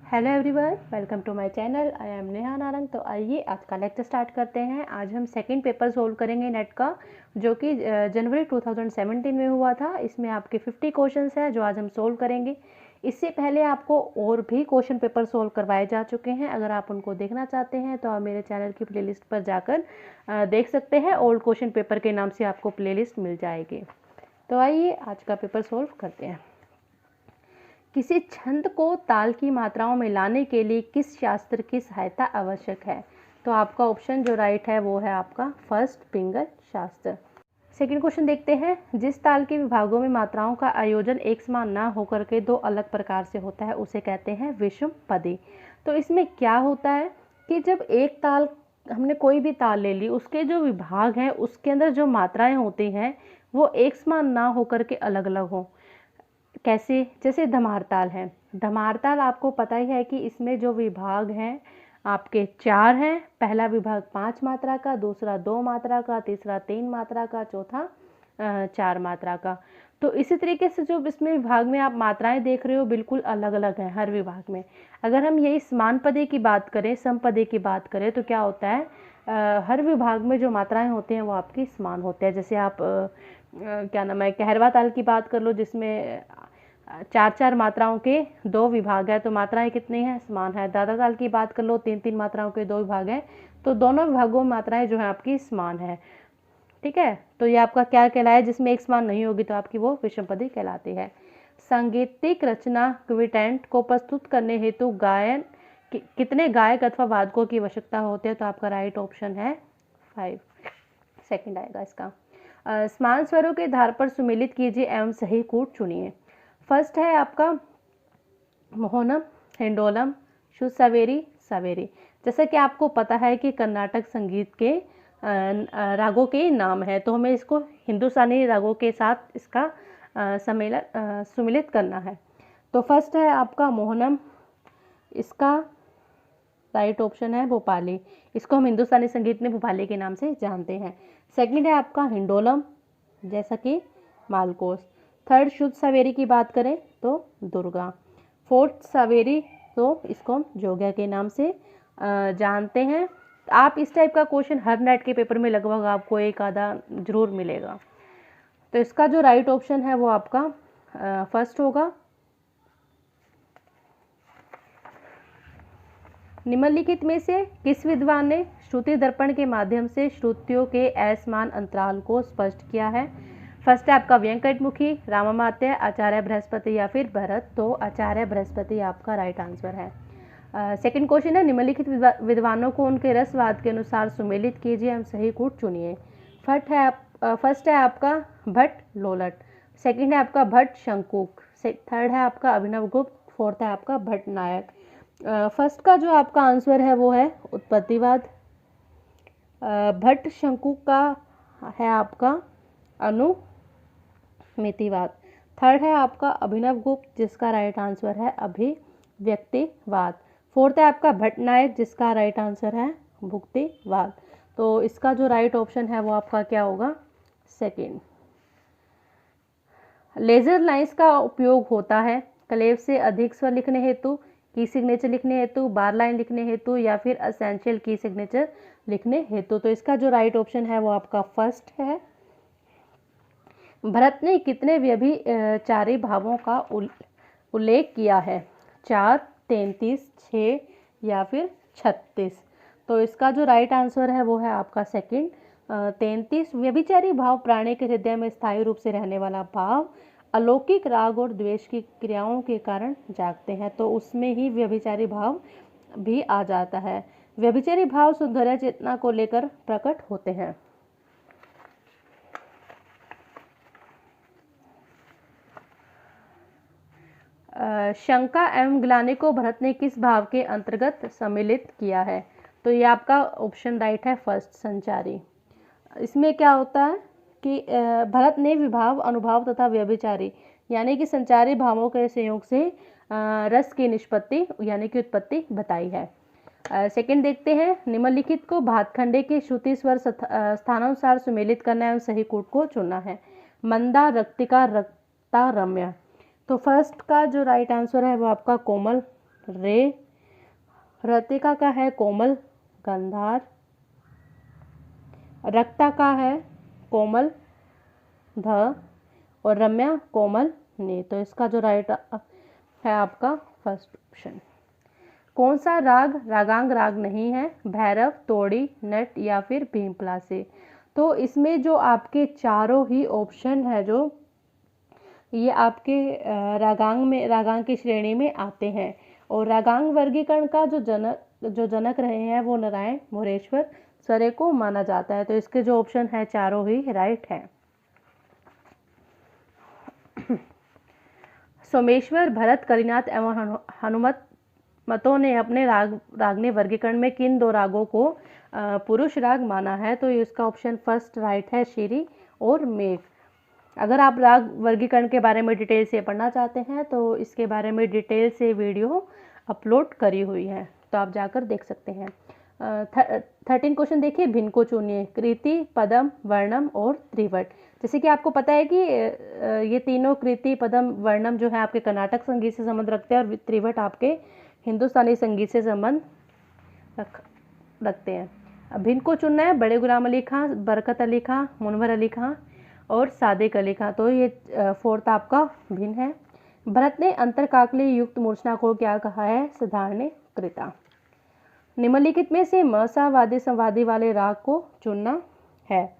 Hello everyone, welcome to my channel. I am Neha Narang. तो आइए आज का लेक्चर स्टार्ट करते हैं। आज हम सेकंड पेपर सोल्व करेंगे नेट का, जो कि जनवरी 2017 में हुआ था। इसमें आपके 50 क्वेश्चंस हैं जो आज हम सोल्व करेंगे। इससे पहले आपको और भी क्वेश्चन पेपर सोल्व करवाए जा चुके हैं। अगर आप उनको देखना चाहते हैं तो आप मेरे चैनल की प्लेलिस्ट पर जाकर देख सकते हैं। ओल्ड क्वेश्चन पेपर के नाम से आपको प्लेलिस्ट मिल जाएगी। तो आइए आज का पेपर सोल्व करते हैं। किसी छंद को ताल की मात्राओं में लाने के लिए किस शास्त्र की सहायता आवश्यक है? तो आपका ऑप्शन जो राइट है वो है आपका फर्स्ट पिंगल शास्त्र। सेकंड क्वेश्चन देखते हैं। जिस ताल के विभागों में मात्राओं का आयोजन एक समान ना होकर के दो अलग प्रकार से होता है उसे कहते हैं विषम पदी। तो इसमें क्या होता है कि जब एक ताल, हमने कोई भी ताल ले ली, उसके जो विभाग हैं उसके अंदर जो मात्राएं होती हैं वो एक समान ना होकर के अलग अलग हों। कैसे? जैसे धमार ताल है। धमार ताल आपको पता ही है कि इसमें जो विभाग हैं आपके 4 हैं। पहला विभाग 5 मात्रा का, दूसरा 2 मात्रा का, तीसरा 3 मात्रा का, चौथा 4 मात्रा का। तो इसी तरीके से जो इसमें विभाग में आप मात्राएं देख रहे हो बिल्कुल अलग अलग हैं हर विभाग में। अगर हम यही समान पदे की बात करें, सम पदे की बात करें, तो क्या होता है, हर विभाग में जो मात्राएं होती हैं वो आपकी समान होते हैं। जैसे आप क्या नाम है, कहरवा ताल की बात कर लो, जिसमें 4 मात्राओं के 2 विभाग है, तो मात्राएं कितनी हैं? समान है। दादा ताल की बात कर लो, 3 मात्राओं के 2 विभाग हैं, तो दोनों विभागों में मात्राएं जो है आपकी समान है। ठीक है, तो ये आपका क्या कहलाए? जिसमें एक समान नहीं होगी तो आपकी वो विषमपदी कहलाती है। सांगीतिक रचना क्विटेंट को प्रस्तुत करने हेतु गायन कितने गायक अथवा वादकों की आवश्यकता होती है? तो आपका राइट ऑप्शन है 5। सेकंड आएगा इसका। समान स्वरों के आधार पर सुमेलित कीजिए एवं सही कूट चुनिए। फर्स्ट है आपका मोहनम, हिंडोलम, शुद्ध सवेरी, सवेरी। जैसा कि आपको पता है कि कर्नाटक संगीत के रागों के नाम है, तो हमें इसको हिंदुस्तानी रागों के साथ इसका सुमिलित करना है। तो फर्स्ट है आपका मोहनम, इसका राइट ऑप्शन है भोपाली। इसको हम हिंदुस्तानी संगीत में भोपाली के नाम से जानते हैं। सेकंड है आपका हिंडोलम, जैसा कि मालकोस। थर्ड शुद्ध सवेरी की बात करें तो दुर्गा। फोर्थ सवेरी, तो इसको हम जोग्या के नाम से जानते हैं। आप इस टाइप का क्वेश्चन हर नेट के पेपर में लगभग आपको एक आधा जरूर मिलेगा। तो इसका जो राइट ऑप्शन है वो आपका फर्स्ट होगा। निम्नलिखित में से किस विद्वान ने श्रुति दर्पण के माध्यम से श्रुतियों के असमान अंतराल को स्पष्ट किया है? फर्स्ट है आपका वेंकटमुखी, रामामात्य, आचार्य बृहस्पति या फिर भरत। तो आचार्य बृहस्पति आपका राइट आंसर है। सेकंड क्वेश्चन है, निम्नलिखित विद्वानों को उनके रसवाद के अनुसार सुमेलित कीजिए एवं सही कूट चुनिए। फर्स्ट है आपका भट्ट लोलट, सेकंड है आपका भट्ट शंकुक, थर्ड है आपका अभिनव गुप्त, फोर्थ है आपका भट्ट नायक। फर्स्ट का जो आपका आंसर है वो है उत्पत्तिवाद। भट्ट शंकुक का है आपका अनुमितिवाद। थर्ड है आपका अभिनव गुप्त, जिसका राइट आंसर है अभिव्यक्तिवाद। फोर्थ है आपका भट्ट नायक, जिसका राइट आंसर है भुक्तिवाद। तो इसका जो राइट ऑप्शन है वो आपका क्या होगा? सेकंड। लेजर लाइंस का उपयोग होता है क्लेव से अधिक स्वर लिखने हेतु, की सिग्नेचर लिखने हेतु, बार लाइन लिखने हेतु या फिर असेंशियल की सिग्नेचर लिखने हेतु। तो इसका जो राइट ऑप्शन है वो आपका फर्स्ट है। भरत ने कितने व्यभिचारी भावों का उल्लेख किया है? 4, 33, 6 या फिर 36। तो इसका जो राइट आंसर है वो है आपका सेकंड, 33। व्यभिचारी भाव प्राणी के हृदय में स्थायी रूप से रहने वाला भाव, अलौकिक राग और द्वेष की क्रियाओं के कारण जागते हैं, तो उसमें ही व्यभिचारी भाव भी आ जाता है। व्यभिचारी भाव सुंदर चेतना को लेकर प्रकट होते हैं। शंका एवं ग्लानि को भरत ने किस भाव के अंतर्गत सम्मिलित किया है? तो ये आपका ऑप्शन राइट है फर्स्ट, संचारी। इसमें क्या होता है कि भरत ने विभाव, अनुभाव तथा व्यभिचारी यानी कि संचारी भावों के संयोग से रस की निष्पत्ति यानी कि उत्पत्ति बताई है। सेकंड देखते हैं, निम्नलिखित को भातखंडे के श्रुति स्वर स्थानानुसार सुमेलित करना एवं सही कूट को चुनना है। मंदा, रक्तिका, रक्ता, रम्य। तो फर्स्ट का जो राइट आंसर है वो आपका कोमल रे। रतिका का है कोमल गांधार। रक्ता का है कोमल ध। और रम्या कोमल ने। तो इसका जो राइट है आपका फर्स्ट ऑप्शन। कौन सा राग रागांग राग नहीं है? भैरव, तोड़ी, नट या फिर भीमपलासी। तो इसमें जो आपके चारों ही ऑप्शन है जो ये आपके रागांग की श्रेणी में आते हैं। और रागांग वर्गीकरण का जो जनक रहे हैं वो नारायण मोरेश्वर सरे को माना जाता है। तो इसके जो ऑप्शन है चारों ही राइट है। सोमेश्वर, भरत, कलिनाथ एवं हनुमत मतों ने अपने रागनी वर्गीकरण में किन दो रागों को पुरुष राग माना है? तो इसका ऑप्शन फर्स्ट राइट है, शीरी और मेघ। अगर आप राग वर्गीकरण के बारे में डिटेल से पढ़ना चाहते हैं तो इसके बारे में डिटेल से वीडियो अपलोड करी हुई है, तो आप जाकर देख सकते हैं। 13 क्वेश्चन देखिए, भिन्न को चुनिए। कृति, पदम, वर्णम और त्रिवट। जैसे कि आपको पता है कि ये तीनों कृति, पदम, वर्णम जो है आपके कर्नाटक संगीत से संबंध रखते हैं और त्रिवट आपके हिंदुस्तानी संगीत से संबंध रखते हैं। अब भिन्न को चुनना है। बड़े गुलाम अली खां, बरकत अली खां, मुनव्वर अली खां और सादिक अली खां। तो ये फोर्थ आपका भिन्न है। भरत ने अंतरकाकली युक्त मूर्छना को क्या कहा है? साधारण कृता। निम्नलिखित में से मसा वादी संवादी वाले राग को चुनना है।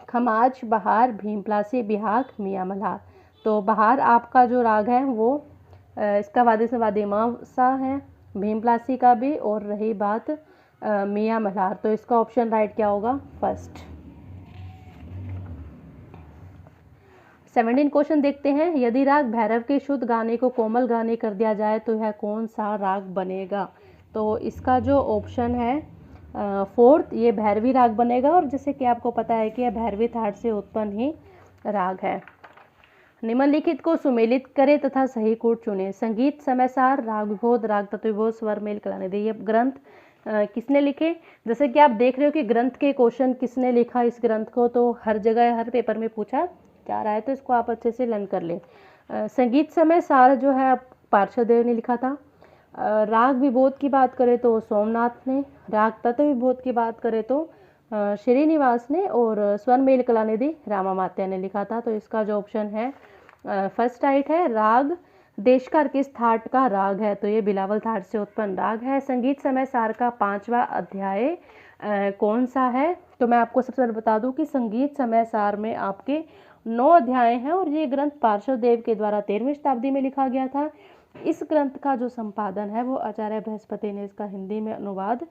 खमाज, बहार, भीमपलासी, बिहाग, मियाँ मल्हार। तो बहार आपका जो राग है वो इसका वादी संवादी मसा है, भीमपलासी का भी, और रही बात मियाँ मल्हार, तो इसका ऑप्शन राइट क्या होगा? फर्स्ट। 17 क्वेश्चन देखते हैं। यदि राग भैरव के शुद्ध गाने को कोमल गाने कर दिया जाए तो यह कौन सा राग बनेगा? तो इसका जो ऑप्शन है फोर्थ, ये भैरवी राग बनेगा। और जैसे कि आपको पता है कि यह भैरवी थाट से उत्पन्न ही राग है। निम्नलिखित को सुमेलित करें तथा सही कोट चुने। संगीत, समयसार, राग विभोध, राग तत्वविभोध, स्वर मेल कलानिधि। ये ग्रंथ किसने लिखे? जैसे कि आप देख रहे हो कि ग्रंथ के क्वेश्चन किसने लिखा इस ग्रंथ को, तो हर जगह हर पेपर में पूछा जा रहा है, तो इसको आप अच्छे से लर्न कर ले। संगीत समयसार जो है पार्श्व देव ने लिखा था। राग विभोध की बात करें तो सोमनाथ ने। राग तत्व विभोध की बात करें तो श्रीनिवास ने। और स्वर मेल कलानिधि रामामात्या ने लिखा था। तो इसका जो ऑप्शन है फर्स्ट राइट है। राग देशकार किस थाट का राग है? तो ये बिलावल थाट से उत्पन्न राग है। संगीत समयसार का 5वां अध्याय कौन सा है? तो मैं आपको सबसे पहले बता दूं कि संगीत समयसार में आपके 9 अध्याय हैं और ये ग्रंथ पार्श्व देव के द्वारा 13वीं शताब्दी में लिखा गया था। इस ग्रंथ का जो संपादन है वो आचार्य बृहस्पति ने इसका हिंदी में अनुवाद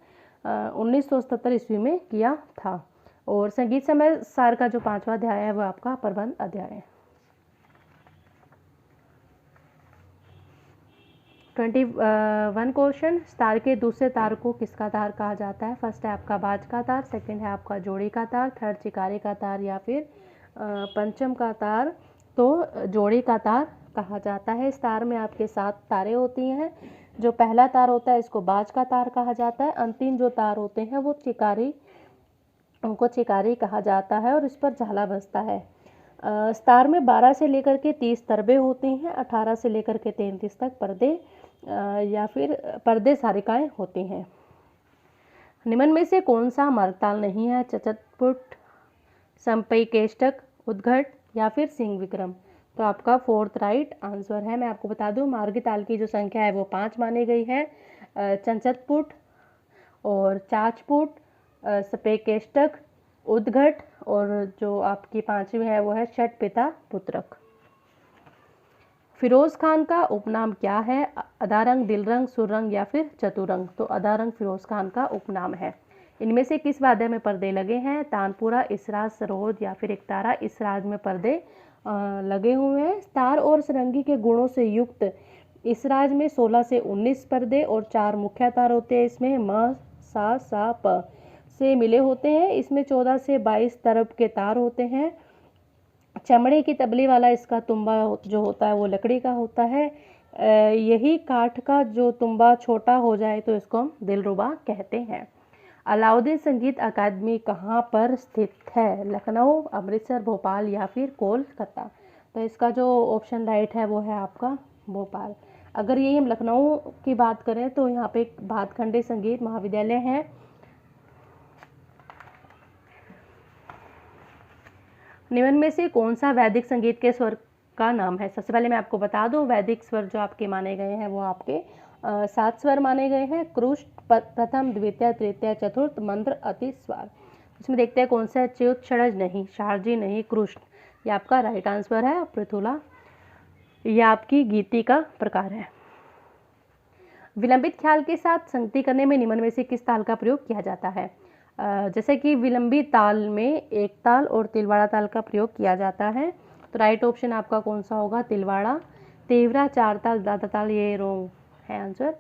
1977 ईस्वी में किया था। और संगीत समयसार का जो 5वां अध्याय है वो आपका प्रबंध अध्याय है। 21 क्वेश्चन। तार के दूसरे तार को किसका तार कहा जाता है? फर्स्ट है आपका बाज का तार, सेकंड है आपका जोड़ी का तार, थर्ड चिकारी का तार या फिर पंचम का तार। तो जोड़ी का तार कहा जाता है। इस तार में आपके 7 तारें होती हैं। जो पहला तार होता है इसको बाज का तार कहा जाता है। अंतिम जो तार होते हैं वो उनको चिकारी कहा जाता है और इस पर झाला बजता है। तार में 12 से लेकर के 30 तरबे होती हैं। 18 से लेकर के 33 तक पर्दे या फिर पर्दे सारिकाएं होती हैं। निम्न में से कौन सा मार्गताल नहीं है? चतुष्पुट, संपयिकेष्टक, उद्घट या फिर सिंह विक्रम। तो आपका फोर्थ राइट आंसर है। मैं आपको बता दूं मार्गताल की जो संख्या है वो 5 मानी गई है। चंचतपुट और चाचपुट, सपेकेष्टक, उद्घट और जो आपकी 5वीं है वो है षटपिता पुत्रक। फिरोज खान का उपनाम क्या है? अदारंग, दिलरंग, सुररंग या फिर चतुरंग। तो अदारंग फिरोज खान का उपनाम है। इनमें से किस वाद्य में पर्दे लगे हैं? तानपुरा, इसराज, सरोद या फिर एकतारा। इसराज में पर्दे लगे हुए हैं। तार और सरंगी के गुणों से युक्त इसराज में 16 से 19 पर्दे और 4 मुख्य तार होते हैं। इसमें म, सा, प से मिले होते हैं। इसमें 14 से 22 तरफ के तार होते हैं। चमड़े की तबली वाला इसका तुम्बा जो होता है वो लकड़ी का होता है। यही काठ का जो तुम्बा छोटा हो जाए तो इसको हम दिलरुबा कहते हैं। अलाउद्दीन संगीत अकादमी कहाँ पर स्थित है? लखनऊ, अमृतसर, भोपाल या फिर कोलकाता। तो इसका जो ऑप्शन राइट है वो है आपका भोपाल। अगर यही हम लखनऊ की बात करें तो यहाँ पे एक भातखंडे संगीत महाविद्यालय है। निम्न में से कौन सा वैदिक संगीत के स्वर का नाम है? सबसे पहले मैं आपको बता दूं, वैदिक स्वर जो आपके माने गए हैं वो आपके 7 स्वर माने गए हैं। क्रुष्ट, प्रथम, द्वितीय, तृतीय, चतुर्थ, मंत्र, अति, स्वर। इसमें देखते हैं कौन सा है। च्युत, षडज नहीं, शारजी नहीं, क्रुष्ट, ये आपका राइट आंसर है। पृथुला, ये आपकी गीति का प्रकार है। विलंबित ख्याल के साथ संगति करने में निम्न में से किस ताल का प्रयोग किया जाता है? जैसे कि विलंबित ताल में एक ताल और तिलवाड़ा ताल का प्रयोग किया जाता है, तो राइट ऑप्शन आपका कौन सा होगा? तिलवाड़ा। तेवरा, चार ताल, दादा ताल, ये रॉन्ग है आंसर।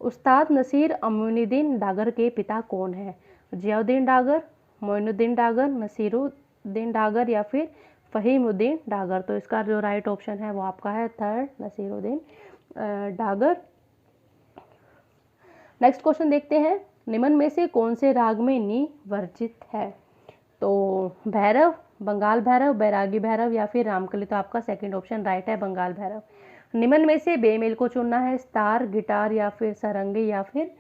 उस्ताद नसीर अमीनुद्दीन डागर के पिता कौन है? जियाउद्दीन डागर, मोइनुद्दीन डागर, नसीरुद्दीन डागर या फिर फहीमुद्दीन डागर। तो इसका जो राइट ऑप्शन है वो आपका है third, Naseeruddin Dagar. Next question देखते हैं, निम्न में से कौन से राग में नी वर्जित है? तो भैरव, बंगाल भैरव, बैरागी भैरव या फिर रामकली। तो आपका सेकंड ऑप्शन राइट है, बंगाल भैरव। निम्न में से बेमेल को चुनना है, स्टार, गिटार या फिर सरंगी या फिर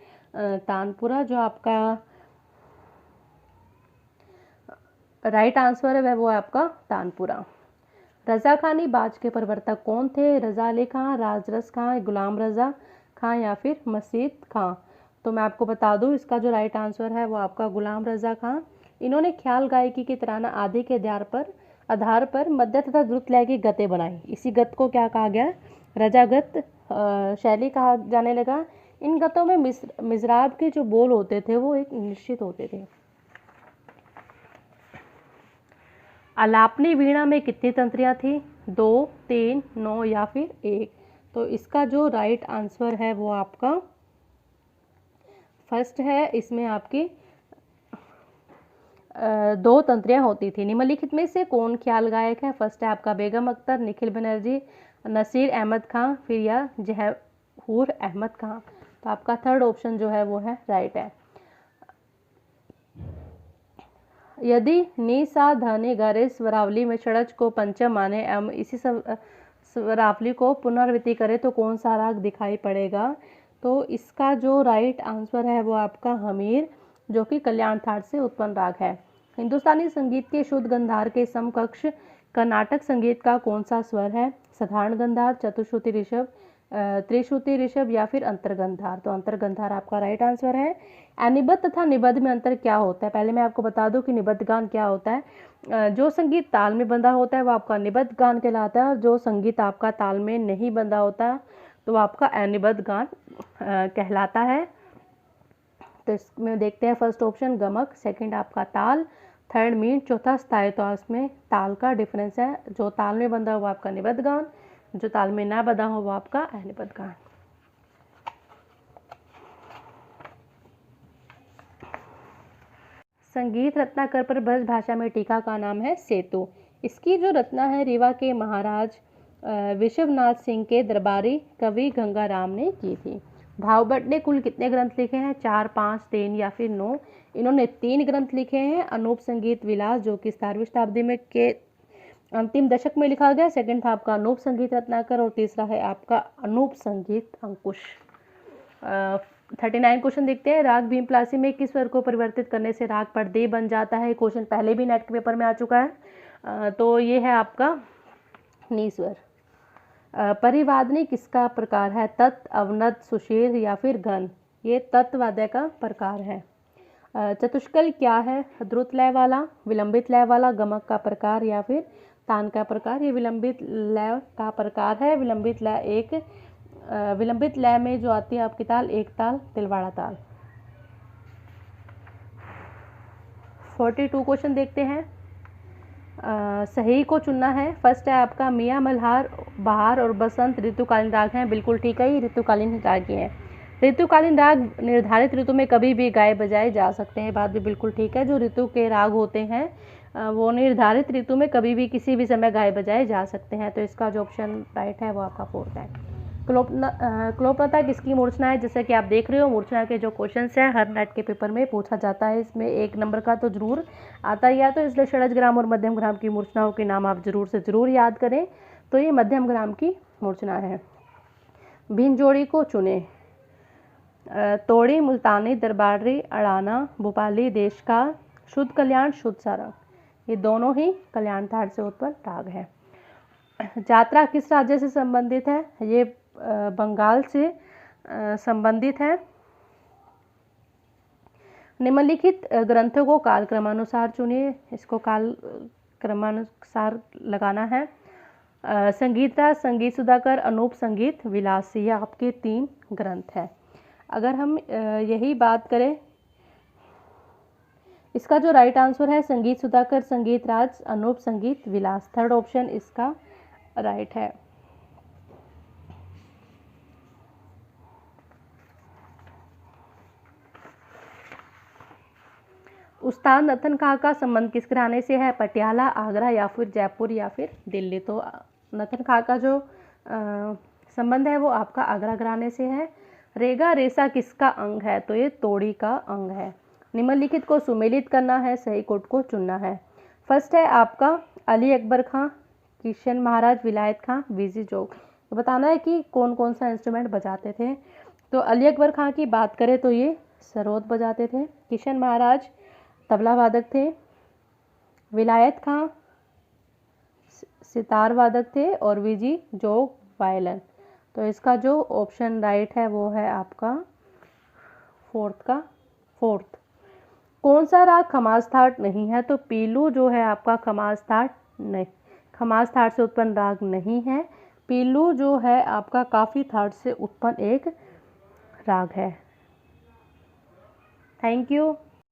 तानपुरा। जो आपका राइट आंसर है वह वो है आपका तानपुरा। रजा खानी बाज के प्रवर्तक कौन थे? रजा अली खां, राजरस खां, गुलाम रजा खां या फिर मसीद खां। तो मैं आपको बता दूं, इसका जो राइट आंसर है वो आपका गुलाम रजा खां। इन्होंने ख्याल गायकी की तराना आदि के आधार पर मध्य तथा द्रुत लय की गतें बनाई। इसी गत को क्या कहा गया? रजागत शैली कहा जाने लगा। इन गतों में मिजराब के जो बोल होते थे वो एक निश्चित होते थे। आलापनी वीणा में कितनी तंत्रियां थी? 2, 3, 9 या फिर 1। तो इसका जो राइट आंसर है वो आपका फर्स्ट है। इसमें आपकी 2 तंत्रियां होती थी। निम्नलिखित में से कौन ख्याल गायक है? फर्स्ट है आपका बेगम अख्तर, निखिल बनर्जी, नसीर अहमद खां फिर या जहूर अहमद खां। तो आपका थर्ड ऑप्शन जो है वो है राइट है। यदि नी सा धने गरे स्वरावली में षडज को पंचम माने एवं इसी स्वरावली को पुनरावृत्ति करे तो कौन सा राग दिखाई पड़ेगा? तो इसका जो राइट आंसर है वो आपका हमीर, जो कि कल्याण थाट से उत्पन्न राग है। हिंदुस्तानी संगीत के शुद्ध गंधार के समकक्ष कर्नाटक संगीत का कौन सा स्वर है? साधारण गंधार, चतुश्रुति ऋषभ, त्रिश्रुति ऋषभ या फिर अंतर्गंधार। तो अंतर्गंधार आपका राइट आंसर है। निबद्ध तथा निबद्ध में अंतर क्या होता है? पहले मैं आपको बता दूं कि निबद्ध गान क्या होता है। जो संगीत ताल में बंधा होता है वो आपका निबद्ध गान कहलाता है, और जो संगीत आपका ताल में नहीं बंधा होता तो आपका अनिबद्ध गान कहलाता है। तो इसमें देखते हैं फर्स्ट ऑप्शन गमक, सेकंड आपका ताल, थर्ड मीट, चौथा स्थायी। तो इसमें ताल का डिफरेंस है। जो ताल में बंधा हुआ आपका निबद्ध गान, जो ताल में ना बंधा हो वो आपका अनिबद्ध गान। संगीत रत्नाकर पर ब्रज भाषा में टीका का नाम है सेतु। इसकी जो रचना है रीवा के महाराज विश्वनाथ सिंह के दरबारी कवि गंगाराम ने की थी। भावभट्ट ने कुल कितने ग्रंथ लिखे हैं? 4, 5, 3 या फिर 9। इन्होंने 3 ग्रंथ लिखे हैं। अनूप संगीत विलास जो कि 17वीं शताब्दी में के अंतिम दशक में लिखा गया। सेकंड था आपका अनूप संगीत रत्नाकर, और तीसरा है आपका अनूप संगीत अंकुश। 39 क्वेश्चन देखते हैं। राग भीमप्लासी में किस स्वर को परिवर्तित करने से राग परदेय बन जाता है? क्वेश्चन पहले भी नेट के पेपर में आ चुका है। तो ये है आपका नी स्वर। परिवादनी किसका प्रकार है? तत्, अवनद, सुशीर या फिर घन। ये तत्वाद्य का प्रकार है। चतुष्कल क्या है? द्रुत लय वाला, विलंबित लय वाला, गमक का प्रकार या फिर तान का प्रकार। ये विलंबित लय का प्रकार है। विलंबित लय में जो आती है आपकी ताल, एक ताल, तिलवाड़ा ताल। 42 क्वेश्चन देखते हैं। सही को चुनना है। फर्स्ट है आपका मियाँ मल्हार, बहार और बसंत ऋतुकालीन राग हैं। बिल्कुल ठीक है, ये ऋतुकालीन राग ही है। ऋतुकालीन राग निर्धारित ऋतु में कभी भी गाए बजाए जा सकते हैं। बात भी बिल्कुल ठीक है। जो ऋतु के राग होते हैं वो निर्धारित ऋतु में कभी भी किसी भी समय गाए बजाए जा सकते हैं। तो इसका जो ऑप्शन राइट है वो आपका फोर्थ है। क्लोपलता किसकी मूर्छना है? जैसे कि आप देख रहे हो, मूर्छना के जो क्वेश्चंस हैं हर नेट के पेपर में पूछा जाता है। इसमें 1 नंबर का तो जरूर आता ही है, तो इसलिए षडज ग्राम और मध्यम ग्राम की मूर्छनाओं के नाम आप जरूर से जरूर याद करें। तो ये मध्यम ग्राम की मूर्छना है। भिन्न जोड़ी को चुने। तोड़ी, मुल्तानी, दरबारी, अड़ाना, भोपाली, देश का, शुद्ध कल्याण, शुद्ध सारंग, ये दोनों ही कल्याण थाट से उत्पन्न राग है। जात्रा किस राज्य से संबंधित है? ये बंगाल से संबंधित है। निम्नलिखित ग्रंथों को काल क्रमानुसार चुनिए, इसको काल क्रमानुसार लगाना है। संगीत राज, संगीत सुधाकर, अनूप संगीत विलास, ये आपके 3 ग्रंथ है। अगर हम यही बात करें, इसका जो राइट आंसर है संगीत सुधाकर, संगीत राज, अनूप संगीत विलास, थर्ड ऑप्शन इसका राइट है। उस्ताद नथन खां का संबंध किस घराने से है? पटियाला, आगरा या फिर जयपुर या फिर दिल्ली। तो नथन खां का जो संबंध है वो आपका आगरा घराने से है। रेगा रेसा किसका अंग है? तो ये तोड़ी का अंग है। निम्नलिखित को सुमेलित करना है, सही कोट को चुनना है। फर्स्ट है आपका अली अकबर खां, किशन महाराज, विलायत खां, वीजी जोग। तो बताना है कि कौन कौन सा इंस्ट्रूमेंट बजाते थे। तो अली अकबर खां की बात करें तो ये सरोद बजाते थे। किशन महाराज तबला वादक थे। विलायत खां सितार वादक थे और वीजी जोग वायलिन। तो इसका जो ऑप्शन राइट है वो है आपका फोर्थ। कौन सा राग खमास थाट नहीं है? तो पीलू जो है आपका खमास थाट नहीं, खमास थाट से उत्पन्न राग नहीं है। पीलू जो है आपका काफी थाट से उत्पन्न एक राग है। Thank you.